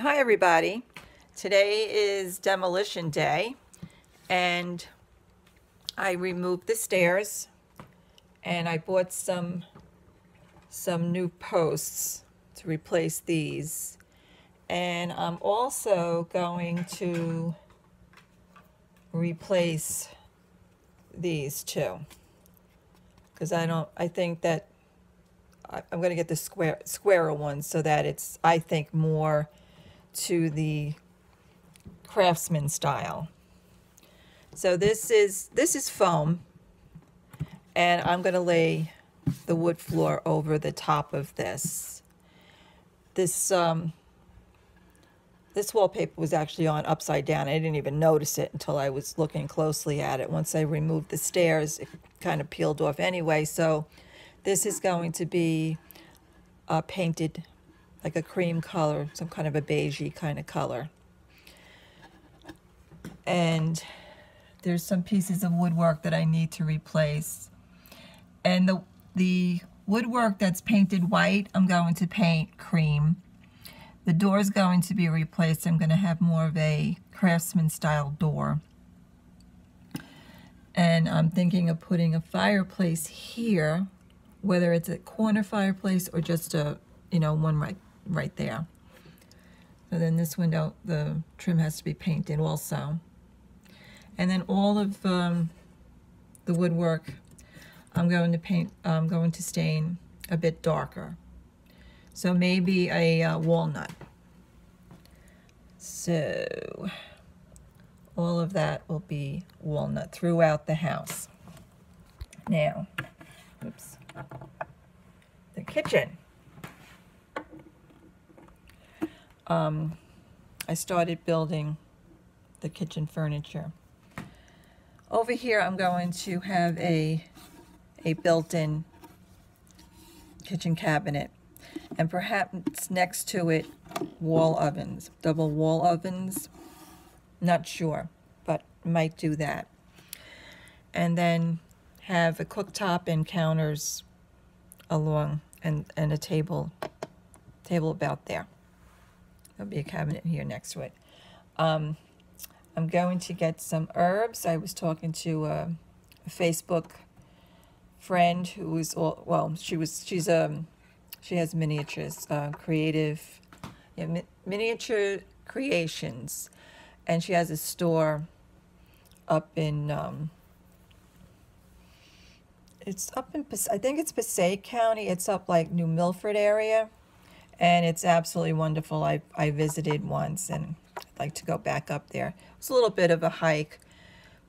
Hi everybody. Today is demolition day and I removed the stairs and I bought some new posts to replace these. And I'm also going to replace these too. Because I think that I'm going to get the squarer ones so that it's, I think, more to the craftsman style. So this is foam, and I'm going to lay the wood floor over the top of this. This wallpaper was actually on upside down. I didn't even notice it until I was looking closely at it. Once I removed the stairs, it kind of peeled off anyway. So this is going to be painted like a cream color, some kind of a beigey kind of color. And there's some pieces of woodwork that I need to replace. And the woodwork that's painted white, I'm going to paint cream. The door is going to be replaced. I'm going to have more of a craftsman style door. And I'm thinking of putting a fireplace here, whether it's a corner fireplace or just a, one right there. So then this window, the trim has to be painted also. And then all of the woodwork, I'm going to stain a bit darker. So maybe a walnut. So all of that will be walnut throughout the house. Now, oops, the kitchen. I started building the kitchen furniture. Over here, I'm going to have a built-in kitchen cabinet, and perhaps next to it, wall ovens, double wall ovens. Not sure, but might do that. And then have a cooktop and counters along, and a table about there. There'll be a cabinet here next to it. I'm going to get some herbs. I was talking to a Facebook friend who is she has miniatures, creative, miniature creations, and she has a store up in I think it's Passaic County. It's up like New Milford area, and it's absolutely wonderful. I visited once, and I'd like to go back up there. It was a little bit of a hike,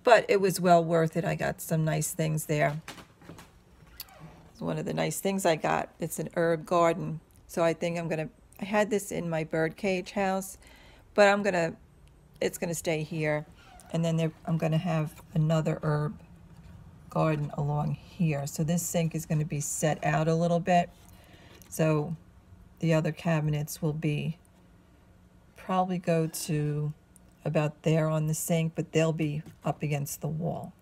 but it was well worth it. I got some nice things there. One of the nice things I got, it's an herb garden. So I think I had this in my birdcage house, but it's gonna stay here. And then I'm gonna have another herb garden along here. So this sink is gonna be set out a little bit. So the other cabinets will probably go to about there on the sink, but they'll be up against the wall.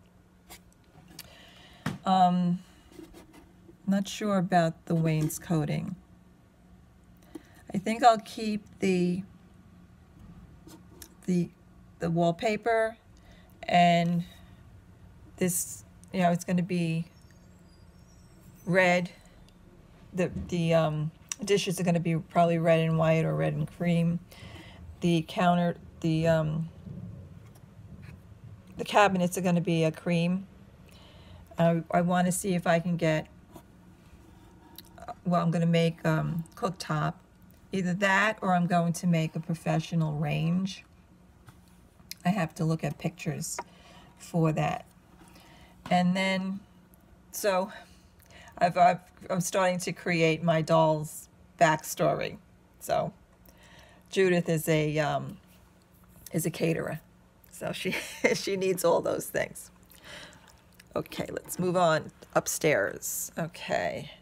Not sure about the wainscoting. I think I'll keep the wallpaper, and this, it's going to be red. The dishes are going to be probably red and white or red and cream. The cabinets are going to be a cream. I want to see if I can get, I'm going to make cooktop. Either that or I'm going to make a professional range. I have to look at pictures for that. And then, so I'm starting to create my doll's backstory. So Judith is a caterer, so she needs all those things. Okay, let's move on upstairs. Okay.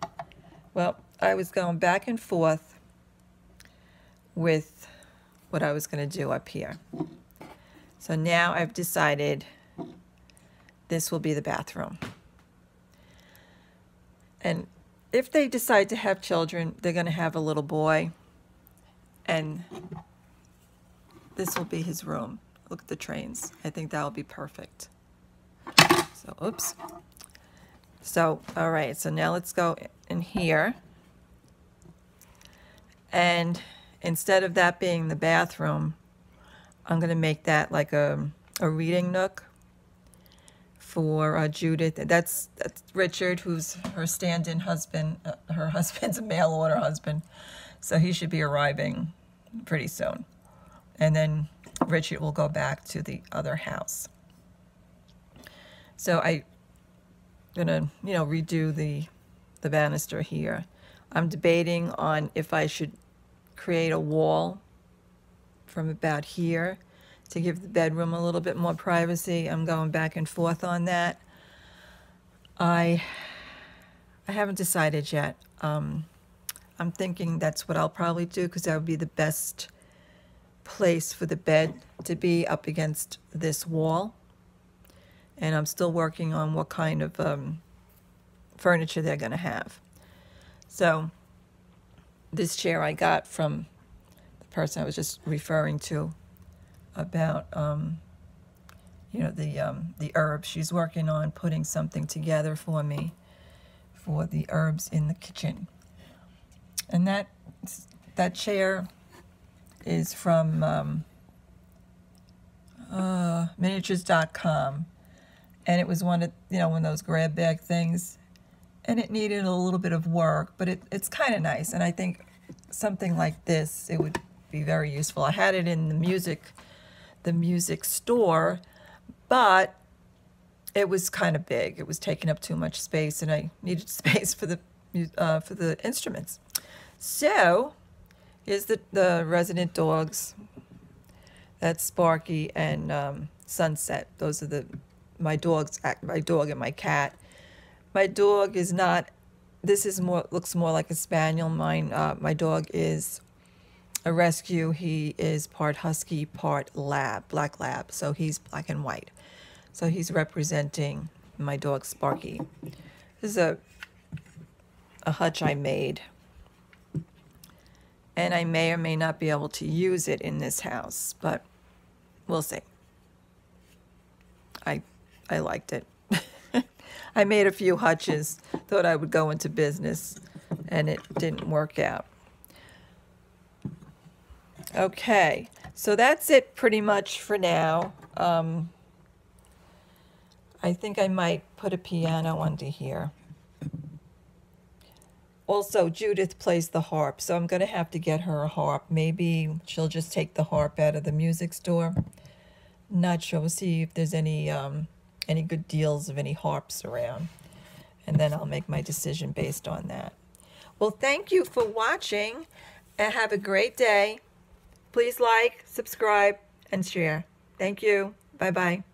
Well, I was going back and forth with what I was going to do up here. So now I've decided this will be the bathroom. And if they decide to have children, they're going to have a little boy. And this will be his room. Look at the trains. I think that will be perfect. So, oops. So, all right. So now let's go in here. And instead of that being the bathroom, I'm going to make that like a reading nook for Judith. That's Richard, who's her stand-in husband. Her husband's a mail-order husband, so he should be arriving pretty soon. And then Richard will go back to the other house. So I'm gonna, redo the banister here. I'm debating on if I should create a wall from about here to give the bedroom a little bit more privacy. I'm going back and forth on that. I haven't decided yet. I'm thinking that's what I'll probably do, because that would be the best place for the bed to be, up against this wall. And I'm still working on what kind of furniture they're going to have. So this chair I got from the person I was just referring to about the herbs. She's working on putting something together for me for the herbs in the kitchen. And that chair is from miniatures.com, and it was one of one of those grab bag things, and it needed a little bit of work, but it's kind of nice. And I think something like this, it would be very useful. I had it in the music store, but it was kind of big. It was taking up too much space, and I needed space for the instruments. So here's the resident dogs. That's Sparky and Sunset. Those are my dogs. My dog and my cat. My dog is not. This is looks more like a spaniel. My dog is a rescue. He is part husky, part black lab. So he's black and white. So he's representing my dog Sparky. This is a hutch I made, and I may or may not be able to use it in this house, but we'll see. I liked it. I made a few hutches, thought I would go into business, and it didn't work out. Okay, so that's it pretty much for now. I think I might put a piano under here. Also, Judith plays the harp, so I'm going to have to get her a harp. Maybe she'll just take the harp out of the music store. Not sure. We'll see if there's any good deals of any harps around, and then I'll make my decision based on that. Well, thank you for watching, and have a great day. Please like, subscribe, and share. Thank you. Bye-bye.